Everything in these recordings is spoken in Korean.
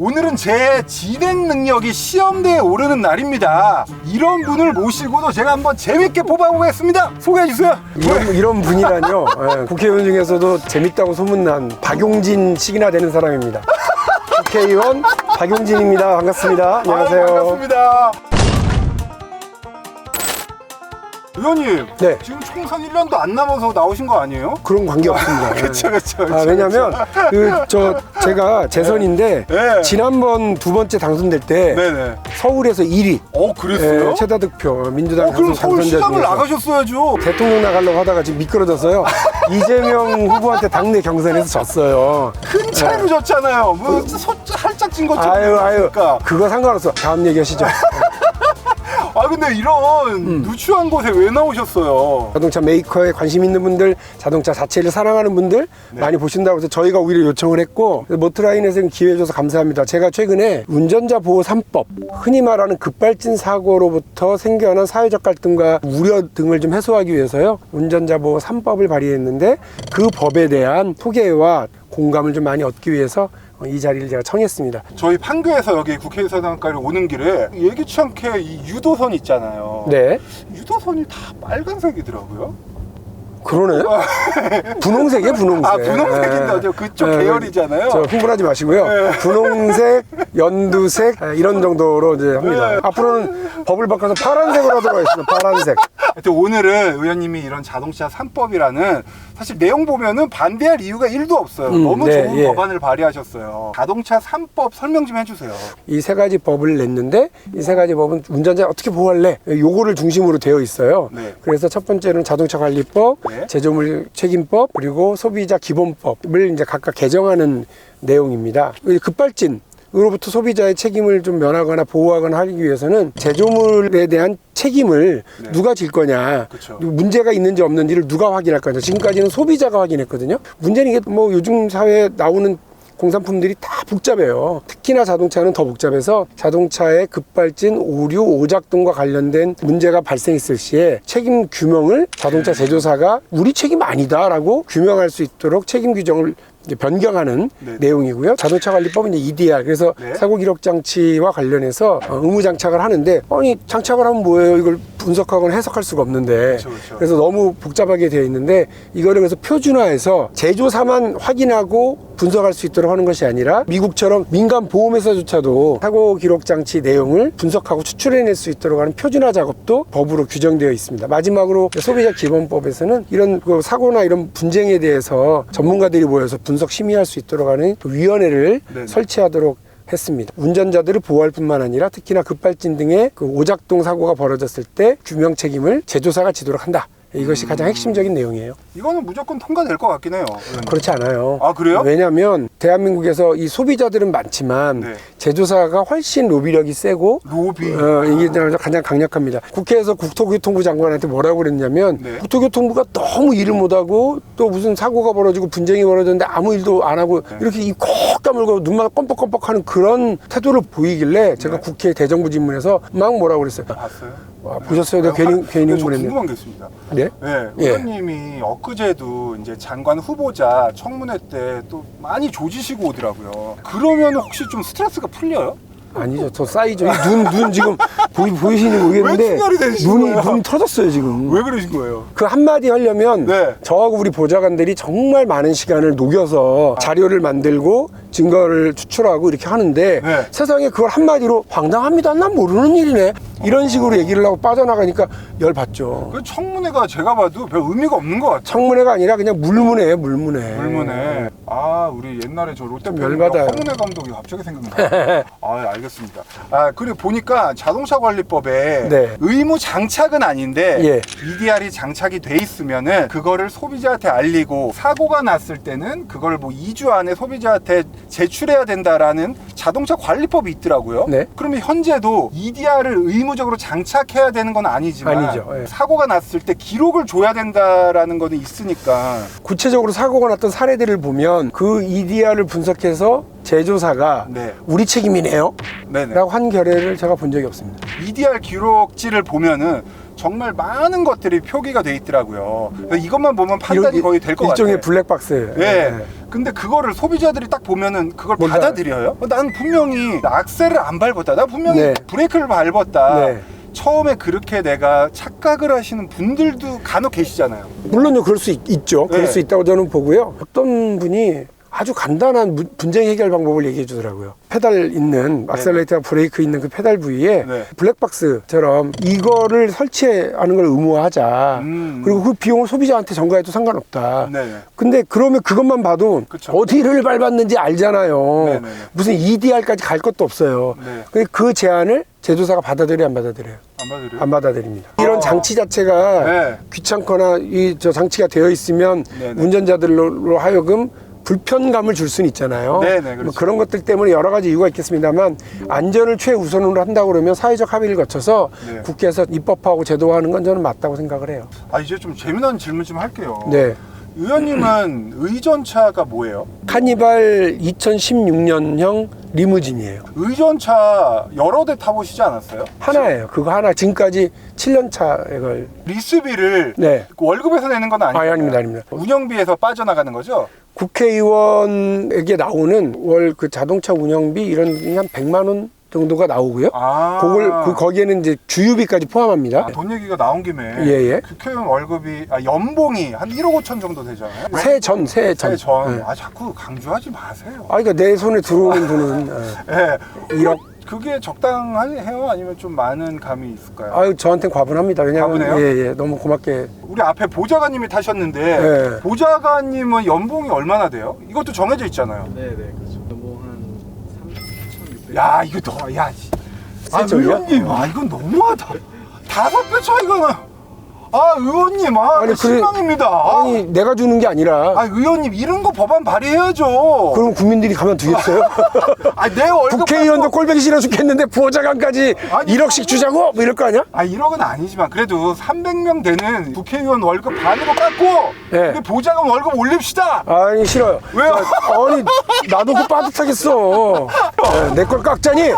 오늘은 제 진행 능력이 시험대에 오르는 날입니다. 이런 분을 모시고도 제가 한번 재밌게 뽑아보겠습니다. 소개해주세요. 이런 분이라뇨. 예, 국회의원 중에서도 재밌다고 소문난 박용진 식이나 되는 사람입니다. 국회의원 박용진입니다. 반갑습니다. 안녕하세요. 반갑습니다. 의원님, 네. 지금 총선 1년도 안 남아서 나오신 거 아니에요? 그런 관계 없습니다. 그쵸. 왜냐면 제가 재선인데 네. 지난번 두 번째 당선될 때 네네. 서울에서 1위. 그랬어요? 최다 득표 민주당 그럼 서울시장을 당선자 중에서 나가셨어야죠. 대통령 나가려고 하다가 지금 미끄러져서요. 이재명 후보한테 당내 경선에서 졌어요. 큰 차이로 졌잖아요. 뭐 살짝 진 것처럼. 아유, 그거 상관없어. 다음 얘기하시죠. 근데 이런 누추한 곳에 왜 나오셨어요? 자동차 메이커에 관심 있는 분들, 자동차 자체를 사랑하는 분들 많이 보신다고 해서 저희가 오히려 요청을 했고, 모트라인에서 기회 줘서 감사합니다. 제가 최근에 운전자 보호 3법, 흔히 말하는 급발진 사고로부터 생겨난 사회적 갈등과 우려 등을 좀 해소하기 위해서요, 운전자 보호 3법을 발의했는데 그 법에 대한 소개와 공감을 좀 많이 얻기 위해서 이 자리를 제가 청했습니다. 저희 판교에서 여기 국회의사당까지 오는 길에 예기치 않게 이 유도선 있잖아요. 네. 유도선이 다 빨간색이더라고요. 그러네. 분홍색이에요, 분홍색. 분홍색인데 그쪽 계열이잖아요. 저 흥분하지 마시고요. 네. 분홍색, 연두색 이런 정도로 이제 합니다. 네. 앞으로는 법을 바꿔서 파란색으로 하도록 하겠습니다. 파란색. 하여튼 오늘은 의원님이 이런 자동차 3법이라는 사실 내용 보면은 반대할 이유가 1도 없어요. 너무 좋은 법안을 발의하셨어요. 자동차 3법 설명 좀 해주세요. 이 세 가지 법을 냈는데 이 세 가지 법은 운전자 어떻게 보호할래? 요거를 중심으로 되어 있어요. 네. 그래서 첫 번째는 자동차 관리법, 네. 제조물 책임법, 그리고 소비자 기본법을 이제 각각 개정하는 내용입니다. 급발진 으로부터 소비자의 책임을 좀 면하거나 보호하거나 하기 위해서는 제조물에 대한 책임을 누가 질 거냐, 그쵸. 문제가 있는지 없는지를 누가 확인할 거냐. 지금까지는 소비자가 확인했거든요. 문제는 이게 뭐 요즘 사회에 나오는 공산품들이 다 복잡해요. 특히나 자동차는 더 복잡해서 자동차의 급발진, 오류, 오작 등과 관련된 문제가 발생했을 시에 책임 규명을 자동차 제조사가 우리 책임 아니다라고 규명할 수 있도록 책임 규정을 변경하는 내용이고요. 자동차 관리법은 이제 EDR, 그래서 사고 기록 장치와 관련해서 의무 장착을 하는데, 아니 장착을 하면 뭐예요? 이걸 분석하거나 해석할 수가 없는데, 그쵸. 그래서 너무 복잡하게 되어 있는데, 이거를 그래서 표준화해서 제조사만 확인하고 분석할 수 있도록 하는 것이 아니라 미국처럼 민간 보험회사조차도 사고 기록 장치 내용을 분석하고 추출해낼 수 있도록 하는 표준화 작업도 법으로 규정되어 있습니다. 마지막으로 소비자 기본법에서는 이런 사고나 이런 분쟁에 대해서 전문가들이 모여서 분석 심의할 수 있도록 하는 위원회를 설치하도록 했습니다. 운전자들을 보호할 뿐만 아니라 특히나 급발진 등의 오작동 사고가 벌어졌을 때 규명 책임을 제조사가 지도록 한다. 이것이 가장 핵심적인 내용이에요. 이거는 무조건 통과될 것 같긴 해요. 그렇지 않아요. 아, 그래요? 왜냐하면 대한민국에서 이 소비자들은 많지만 제조사가 훨씬 로비력이 세고 이게 가장 강력합니다. 국회에서 국토교통부 장관한테 뭐라고 그랬냐면 국토교통부가 너무 일을 못하고 또 무슨 사고가 벌어지고 분쟁이 벌어졌는데 아무 일도 안 하고 이렇게 입 콕 다물고 눈만 껌뻑껌뻑하는 그런 태도를 보이길래 제가 국회 대정부 질문에서 막 뭐라고 그랬어요. 봤어요? 보셨어요? 내가 괜히 흥분했네. 궁금한 게 있습니다. 네? 의원님이 엊그제도 이제 장관 후보자 청문회 때 또 많이 조지시고 오더라고요. 그러면 혹시 좀 스트레스가 풀려요? 아니죠. 더 쌓이죠. 눈 지금 보이시는지 모르겠는데 눈이 터졌어요 지금. 왜 그러신 거예요? 그 한마디 하려면 저하고 우리 보좌관들이 정말 많은 시간을 녹여서 자료를 만들고 증거를 추출하고 이렇게 하는데 세상에 그걸 한마디로 황당합니다. 난 모르는 일이네. 이런 식으로 얘기를 하고 빠져나가니까 열받죠. 그 청문회가 제가 봐도 별 의미가 없는 것 같아요. 청문회가 아니라 그냥 물문회예요, 물문회. 우리 옛날에 저 롯데 열받아요. 황운회 감독이 갑자기 생각나요. 알겠습니다. 그리고 보니까 자동차 관리법에 의무 장착은 아닌데 EDR이 장착이 돼 있으면은 그거를 소비자한테 알리고 사고가 났을 때는 그걸 뭐 2주 안에 소비자한테 제출해야 된다라는 자동차 관리법이 있더라고요. 그러면 현재도 EDR을 의무적으로 장착해야 되는 건 아니지만 사고가 났을 때 기록을 줘야 된다라는 거는 있으니까. 구체적으로 사고가 났던 사례들을 보면 그 EDR을 분석해서 제조사가 우리 책임이네요 라고 한 결례를 제가 본 적이 없습니다. EDR 기록지를 보면은 정말 많은 것들이 표기가 돼 있더라고요. 그래서 이것만 보면 판단이 거의 될 것 같아요. 일종의 블랙박스. 네. 근데 그거를 소비자들이 딱 보면은 그걸 뭔가- 받아들여요? 나는 분명히 악셀을 안 밟았다. 나 분명히 네. 브레이크를 밟았다. 네. 처음에 그렇게 내가 착각을 하시는 분들도 간혹 계시잖아요. 물론요, 그럴 수 있죠. 그럴 네. 수 있다고 저는 보고요. 어떤 분이 아주 간단한 분쟁 해결 방법을 얘기해 주더라고요. 페달 있는 악셀레이터와 브레이크 있는 그 페달 부위에 네. 블랙박스처럼 이거를 설치하는 걸 의무화하자. 그리고 그 비용을 소비자한테 전가해도 상관없다. 네. 근데 그러면 그것만 봐도 그쵸. 어디를 밟았는지 알잖아요. 네. 무슨 EDR까지 갈 것도 없어요. 네. 근데 그 제안을 제조사가 받아들여요, 안 받아들여요? 안 받으래요? 안 받아들입니다. 이런 장치 자체가 네. 귀찮거나 저 장치가 되어 있으면 네네. 운전자들로 하여금 불편감을 줄 수는 있잖아요. 네네, 그렇죠. 뭐 그런 것들 때문에 여러 가지 이유가 있겠습니다만 안전을 최우선으로 한다고 그러면 사회적 합의를 거쳐서 네. 국회에서 입법하고 제도화하는 건 저는 맞다고 생각을 해요. 아, 이제 좀 재미난 질문 좀 할게요. 네. 의원님은 의전차가 뭐예요? 카니발 2016년형 리무진이에요. 의전차 여러 대 타보시지 않았어요? 하나예요. 그거 하나. 지금까지 7년 차를. 리스비를 네. 월급에서 내는 건 아니에요? 아닙니다, 아닙니다. 운영비에서 빠져나가는 거죠? 국회의원에게 나오는 월 그 자동차 운영비 이런 게 한 100만 원 정도가 나오고요. 그걸 거기에는 이제 주유비까지 포함합니다. 돈 얘기가 나온 김에 예. 국회의원 월급이 연봉이 한 1억 5천 정도 되잖아요. 세전. 새 전. 네. 자꾸 강조하지 마세요. 그러니까 내 손에 들어오는 돈은 예. 1억. 그게 적당해요? 아니면 좀 많은 감이 있을까요? 저한테는 과분합니다. 왜냐하면 과분해요? 너무 고맙게. 우리 앞에 보좌관님이 타셨는데 네. 보좌관님은 연봉이 얼마나 돼요? 이것도 정해져 있잖아요. 네네 그렇죠. 연봉 한 3,600. 야 이거 너, 야, 세전이야? 의원님, 이건 너무하다. 5배 차이가 나. 의원님, 아니, 실망입니다. 아니 내가 주는 게 아니라. 의원님 이런 거 법안 발의해야죠. 그럼 국민들이 가만두겠어요? 내 월급 국회의원도 꼴보기 싫어 죽겠는데 부호자관까지 1억씩 주자고? 뭐 이럴 거 아니야? 1억은 아니지만 그래도 300명 되는 국회의원 월급 반으로 깎고 네. 우리 보좌관 월급 올립시다. 아니 싫어요. 왜요? 아니 나도 그 빠듯하겠어. 내 걸 깎자니.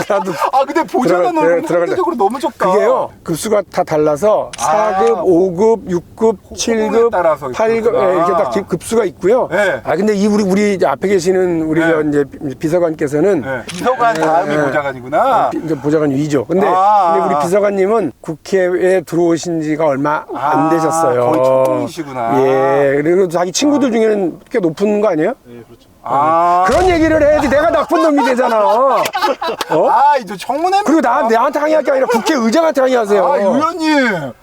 나도. 근데 보좌관 월급 들어갈래. 상대적으로 너무 적다. 그게요. 급수가 다 달라서 4급, 5급, 6급, 7급, 따라서 8급 이렇게 다 급수가 있고요. 네. 근데 우리 이제 앞에 계시는 우리 네. 이제 비서관께서는 네. 비서관 다음이 보좌관이구나. 이제 보좌관 위죠. 근데 우리 비서관님은 국회에 들어오신 지가 얼마 안 되셨어요. 거의 초봉이시구나. 예. 그리고 자기 친구들 중에는 꽤 높은 거 아니에요? 네 그렇죠. 그런 얘기를 해야지 내가 나쁜 놈이 되잖아. 이제 청문회. 그리고 나한테 항의할 게 아니라 국회의장한테 항의하세요. 의원님.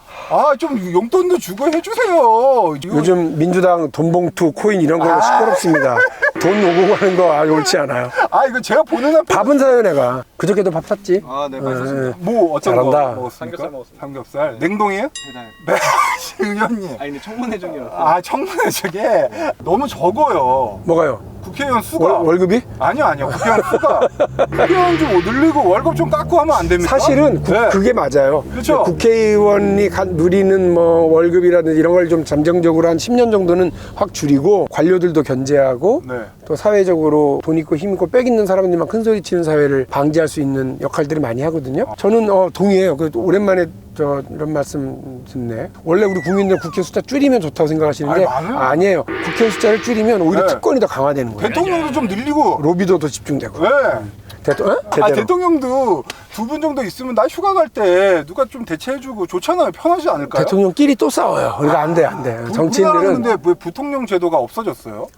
좀 용돈도 주고 해주세요. 요즘 민주당 돈봉투, 코인 이런 걸로 시끄럽습니다. 돈 오고 가는 거 옳지 않아요. 이거 제가 보는 한 밥은 사요, 내가. 그저께도 밥 샀지. 네 맛있습니다. 뭐 어떤 잘한다. 거 먹었습니까? 삼겹살 먹었습니다. 삼겹살. 냉동이에요? 배달. 네. 의원님. 근데 청문회 중이라서. 청문회 저게 너무 적어요. 뭐가요? 국회의원 수가. 월급이? 아니요. 국회의원 수가. 국회의원 좀 늘리고 월급 좀 깎고 하면 안 됩니까? 사실은 네. 그게 맞아요. 그렇죠. 국회의원이 누리는 뭐 월급이라든지 이런 걸 좀 잠정적으로 한 10년 정도는 확 줄이고 관료들도 견제하고 네. 또 사회적으로 돈 있고 힘 있고 빽 있는 사람들만 큰 소리 치는 사회를 방지할 수 있는 역할들을 많이 하거든요. 저는 동의해요. 오랜만에 이런 말씀 듣네. 원래 우리 국민들 국회 숫자 줄이면 좋다고 생각하시는데 많아요. 아니에요. 국회 숫자를 줄이면 오히려 네. 특권이 더 강화되는 거예요. 대통령도 좀 늘리고. 로비도 더 집중되고. 네. 제대로. 대통령도 2분 정도 있으면 나 휴가 갈 때 누가 좀 대체해주고 좋잖아요. 편하지 않을까요? 대통령끼리 또 싸워요. 그러니까 안 돼. 정치인들은 근데 왜 부통령 제도가 없어졌어요?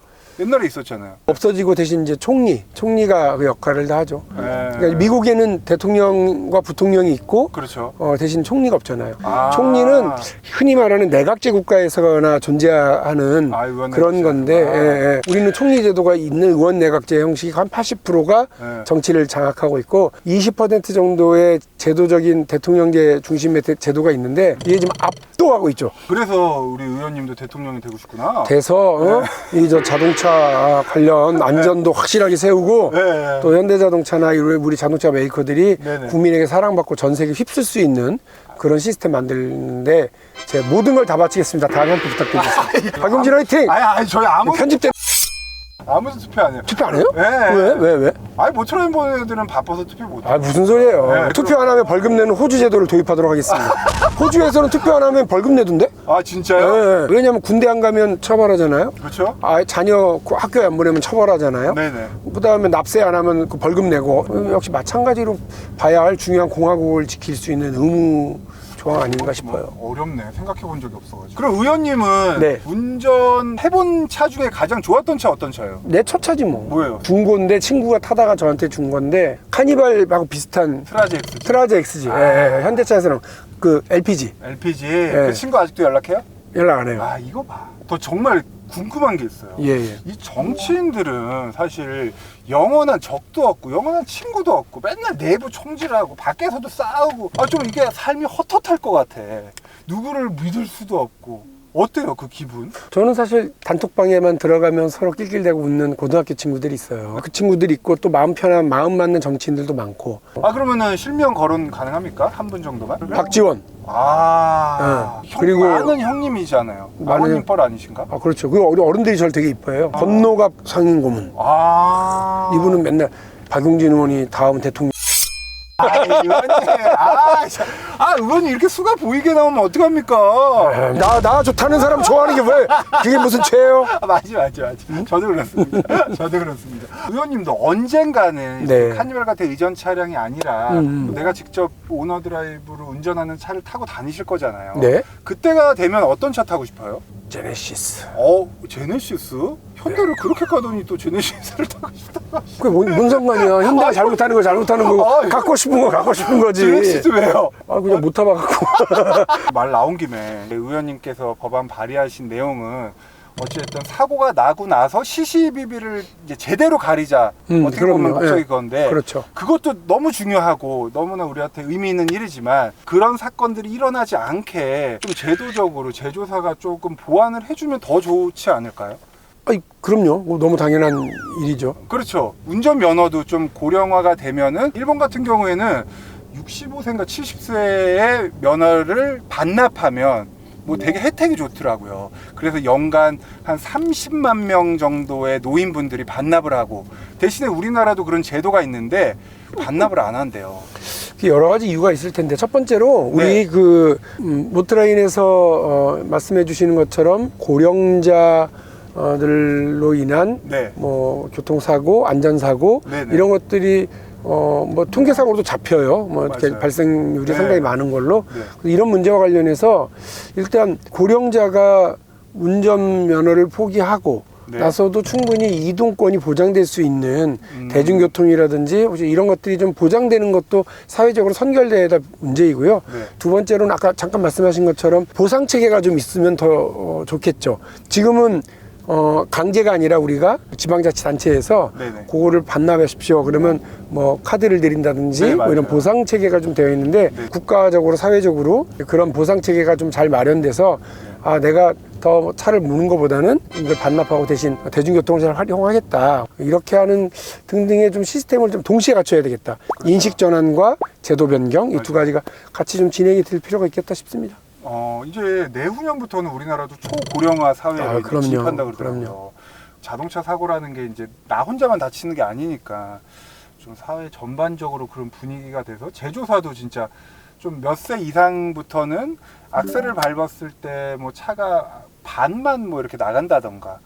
옛날에 있었잖아요. 없어지고 대신 이제 총리가 그 역할을 다 하죠. 네. 그러니까 미국에는 대통령과 부통령이 있고 그렇죠. 대신 총리가 없잖아요. 총리는 흔히 말하는 내각제 국가에서나 존재하는 의원 그런 내각제. 건데 우리는 총리 제도가 있는 의원 내각제 형식이 한 80%가 네. 정치를 장악하고 있고 20% 정도의 제도적인 대통령제 중심의 제도가 있는데 이게 지금 압도하고 있죠. 그래서 우리 의원님도 대통령이 되고 싶구나. 돼서 이 자동차 관련 안전도 확실하게 세우고 네. 또 현대자동차나 우리 자동차 메이커들이 네네. 국민에게 사랑받고 전 세계 휩쓸 수 있는 그런 시스템 만드는데 제 모든 걸 다 바치겠습니다. 다음에 함께 부탁드리겠습니다. 박용진 화이팅! 저희 아무 편집된 아무도 투표 안 해요. 투표 안 해요? 네. 왜? 아니 모처럼 보는 애들은 바빠서 투표 못 해요. 아 무슨 소리예요. 네. 투표 안 하면 벌금 내는 호주 제도를 도입하도록 하겠습니다. 호주에서는 투표 안 하면 벌금 내던데? 아 진짜요? 네. 왜냐면 군대 안 가면 처벌하잖아요. 그렇죠? 아 자녀 학교에 안 보내면 처벌하잖아요. 네네. 그다음에 납세 안 하면 그 벌금 내고 역시 마찬가지로 봐야 할 중요한 공화국을 지킬 수 있는 의무 조항 아닌가 싶어요. 어렵네. 생각해 본 적이 없어가지고. 그럼 의원님은 네. 운전 해본 차 중에 가장 좋았던 차 어떤 차예요? 내 첫 차지 뭐. 뭐예요? 중고인데 친구가 타다가 저한테 준 건데 카니발하고 비슷한 트라지 X. 트라제 XG. 예, 현대차에서는 그 LPG LPG. 그 친구 아직도 연락해요? 연락 안 해요. 아 이거 봐. 더 정말 궁금한 게 있어요. 예. 이 정치인들은 사실 영원한 적도 없고 영원한 친구도 없고 맨날 내부 총질하고 밖에서도 싸우고 좀 이게 삶이 헛헛할 것 같아. 누구를 믿을 수도 없고. 어때요 그 기분? 저는 사실 단톡방에만 들어가면 서로 낄낄대고 웃는 고등학교 친구들이 있어요. 그 친구들이 있고 또 마음 편한 마음 맞는 정치인들도 많고. 그러면은 실명 거론 가능합니까? 한 분 정도만? 박지원. 그리고 많은 형님이잖아요. 아버님 뻘 아니신가? 그렇죠. 그 어른들이 저를 되게 이뻐해요. 건노갑 상임고문. 이분은 맨날 박용진 의원이 다음 대통령. 의원님 이렇게 수가 보이게 나오면 어떡합니까? 나 좋다는 사람 좋아하는 게 왜? 그게 무슨 죄예요? 맞아. 저도 그렇습니다. 의원님도 언젠가는 네. 카니발 같은 의전 차량이 아니라 내가 직접 오너 드라이브로 운전하는 차를 타고 다니실 거잖아요. 네. 그때가 되면 어떤 차 타고 싶어요? 제네시스. 제네시스? 현대를 그렇게 가더니 또 제네시스를 타고 싶다고 하시네. 그게 뭔 상관이야. 현대가 잘못하는 거 잘못하는 거 갖고 싶은 거 갖고 싶은 거지. 제네시스 왜요? 그냥 못 타봐갖고. 말 나온 김에 의원님께서 법안 발의하신 내용은 어찌됐든 사고가 나고 나서 CCTV를 이제 제대로 가리자. 어떻게 보면 목적이 건데 그렇죠. 그것도 너무 중요하고 너무나 우리한테 의미 있는 일이지만 그런 사건들이 일어나지 않게 좀 제도적으로 제조사가 조금 보완을 해주면 더 좋지 않을까요? 그럼요. 너무 당연한 일이죠. 그렇죠. 운전면허도 좀 고령화가 되면은 일본 같은 경우에는 65세인가 70세의 면허를 반납하면 뭐 되게 혜택이 좋더라고요. 그래서 연간 한 30만 명 정도의 노인분들이 반납을 하고 대신에 우리나라도 그런 제도가 있는데 반납을 안 한대요. 여러 가지 이유가 있을 텐데 첫 번째로 우리 모트라인에서 말씀해 주시는 것처럼 고령자들로 인한 뭐 교통사고, 안전사고 이런 것들이 뭐 통계상으로도 잡혀요. 뭐 이렇게 발생률이 상당히 많은 걸로. 이런 문제와 관련해서 일단 고령자가 운전면허를 포기하고 나서도 충분히 이동권이 보장될 수 있는 대중교통이라든지 이런 것들이 좀 보장되는 것도 사회적으로 선결돼야 될 문제이고요. 두 번째로는 아까 잠깐 말씀하신 것처럼 보상체계가 좀 있으면 더 좋겠죠. 지금은 강제가 아니라 우리가 지방자치단체에서 그거를 반납하십시오. 그러면 뭐 카드를 드린다든지 뭐 이런 보상 체계가 좀 되어 있는데 국가적으로 사회적으로 그런 보상 체계가 좀 잘 마련돼서 내가 더 차를 모는 것보다는 이걸 반납하고 대신 대중교통을 잘 활용하겠다. 이렇게 하는 등등의 좀 시스템을 좀 동시에 갖춰야 되겠다. 인식 전환과 제도 변경 이 두 가지가 같이 좀 진행이 될 필요가 있겠다 싶습니다. 이제 내후년부터는 우리나라도 초고령화 사회에 진입한다 그러더라고요. 그럼요. 자동차 사고라는 게 이제 나 혼자만 다치는 게 아니니까 좀 사회 전반적으로 그런 분위기가 돼서 제조사도 진짜 좀 몇 세 이상부터는 악셀을 밟았을 때 뭐 차가 반만 뭐 이렇게 나간다던가.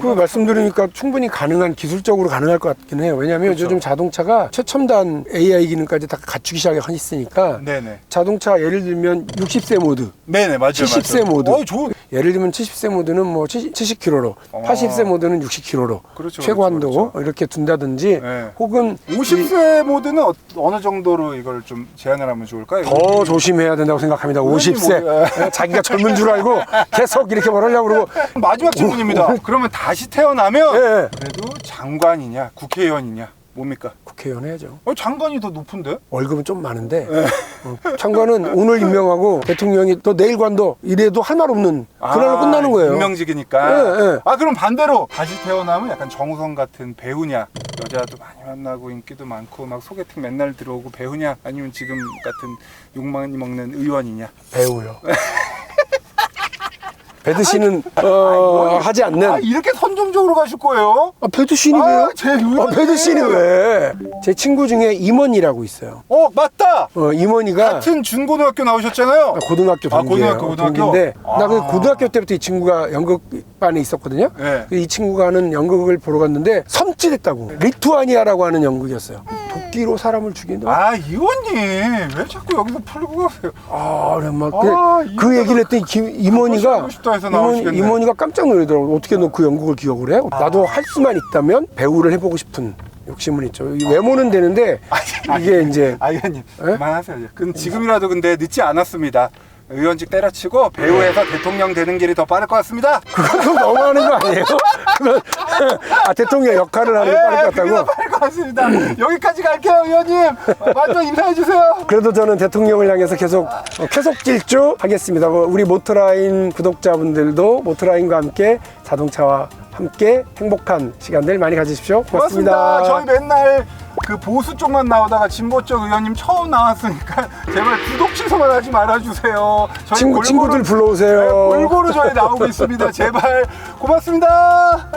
그 말씀드리니까 충분히 가능한 기술적으로 가능할 것 같긴 해요. 왜냐하면 요즘 자동차가 최첨단 AI 기능까지 다 갖추기 시작했으니까 자동차 예를 들면 60세 모드, 맞아요. 70세 모드. 좋은. 예를 들면 70세 모드는 뭐 70km로, 80세 모드는 60km로 최고 한도 이렇게 둔다든지 혹은 50세 모드는 어느 정도로 이걸 좀 제한을 하면 좋을까요? 더 조심해야 된다고 생각합니다. 50세 자기가 젊은 줄 알고 계속 이렇게 말하려고 그러고. 마지막 질문입니다. 그러면 다시 태어나면 그래도 장관이냐 국회의원이냐 뭡니까? 국회의원 해야죠. 장관이 더 높은데? 월급은 좀 많은데 장관은 오늘 임명하고 대통령이 또 내일 관도 이래도 할 말 없는 그날로 끝나는 거예요. 임명직이니까. 그럼 반대로 다시 태어나면 약간 정우성 같은 배우냐, 여자도 많이 만나고 인기도 많고 막 소개팅 맨날 들어오고 배우냐, 아니면 지금 같은 욕 많이 먹는 의원이냐? 배우요. 배드신은 하지 않는. 이렇게 선정적으로 가실 거예요? 배드신이 왜요? 제 의견이. 배드신이 왜? 제 친구 중에 임원이라고 있어요. 맞다. 임원이가 같은 중고등학교 나오셨잖아요. 고등학교 동기예요. 고등학교. 동기인데 나 그 고등학교 때부터 이 친구가 연극반에 있었거든요. 네. 이 친구가 하는 연극을 보러 갔는데 섬찟했다고. 리투아니아라고 하는 연극이었어요. 도끼로 사람을 죽인다. 이원님 왜 자꾸 여기서 풀고 가세요? 그래 그 얘기를 했더니 임원이가 싶다 해서 나오시겠네. 임원이가 깜짝 놀라더라고. 어떻게 너 그 연극을 기억을 해? 나도 할 수만 있다면 배우를 해보고 싶은 욕심은 있죠. 이 외모는 되는데 이게 이제 의원님 그만하세요. 지금이라도 근데 늦지 않았습니다. 의원직 때려치고 배우에서 대통령 되는 길이 더 빠를 것 같습니다. 그건 좀 너무하는 거 아니에요? 그건 대통령 역할을 하는 게 빠를 것 그게 더 같다고? 빠를 것 같습니다. 여기까지 갈게요, 의원님. 먼저 인사해 주세요. 그래도 저는 대통령을 향해서 계속 질주 하겠습니다. 우리 모터라인 구독자분들도 모터라인과 함께 자동차와 함께 행복한 시간들 많이 가지십시오. 고맙습니다. 저희 맨날 그 보수 쪽만 나오다가 진보 쪽 의원님 처음 나왔으니까 제발 구독 취소만 하지 말아주세요. 저희 친구들 불러오세요. 골고루 저희 나오고 있습니다. 제발 고맙습니다.